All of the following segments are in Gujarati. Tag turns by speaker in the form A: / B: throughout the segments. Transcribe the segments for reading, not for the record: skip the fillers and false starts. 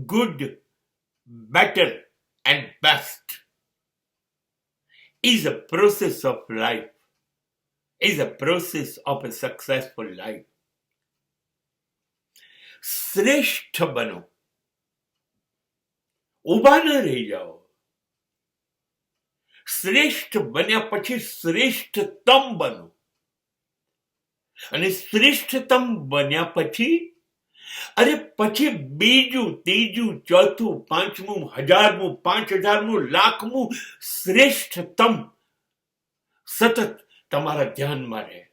A: good, better, and best is a process of life, is a process of a successful life. શ્રેષ્ઠ બનો, ઊભા ન રહી જાઓ. શ્રેષ્ઠ બન્યા પછી શ્રેષ્ઠતમ બનો, અને શ્રેષ્ઠતમ બન્યા પછી પછી બીજું, ત્રીજું, ચોથું, પાંચમું, 1000મું, 5000મું, લાખમું શ્રેષ્ઠતમ સતત તમારા ધ્યાનમાં રહે.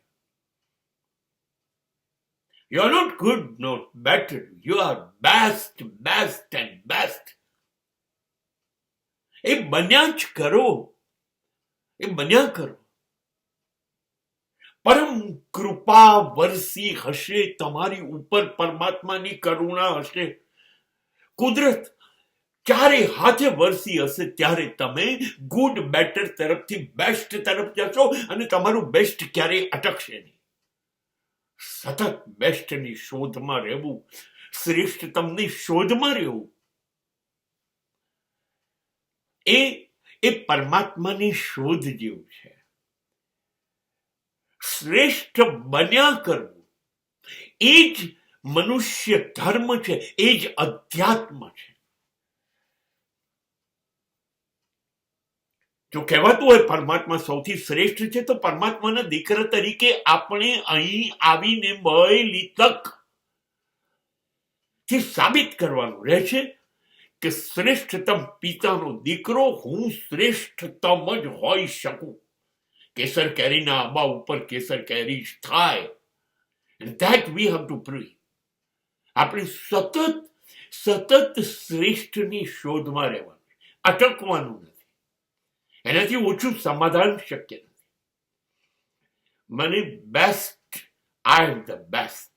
A: You are not good, not better. You are best, best and best. એ બન્યા જ કરો, એ બન્યા કરો. પરમ કૃપા વરસી હશે તમારી ઉપર, પરમાત્માની કરુણા હશે. કુદરત ચારે હાથે વરસી હશે ત્યારે તમે ગુડ, બેટર તરફથી બેસ્ટ તરફ જશો, અને તમારું બેસ્ટ ક્યારેય અટકશે નહીં. સતત બેસ્ટની શોધમાં રહેવું, શ્રેષ્ઠતમની શોધમાં રહેવું, એ પરમાત્માની શોધ જેવું છે. શ્રેષ્ઠ બન્યા કરવું એ જ મનુષ્ય ધર્મ છે, એ જ અધ્યાત્મ છે. જો કહેવાતું હોય પરમાત્મા સૌથી શ્રેષ્ઠ છે, તો પરમાત્માના દીકરા તરીકે આપણે અહીં આવીને મળેલી તક થી સાબિત કરવાનું રહેશે કે શ્રેષ્ઠતમ પિતાનો દીકરો હું શ્રેષ્ઠતમ જ હોઈ શકું. કેસર કેરીના આંબા ઉપર કેસર કેરી જ થાય. And that we have to prove. આપણે સતત શ્રેષ્ઠની શોધમાં રહેવાનું, અટકવાનું નથી. એનાથી ઓછું સમાધાન શક્ય નથી. મને best, I am the best.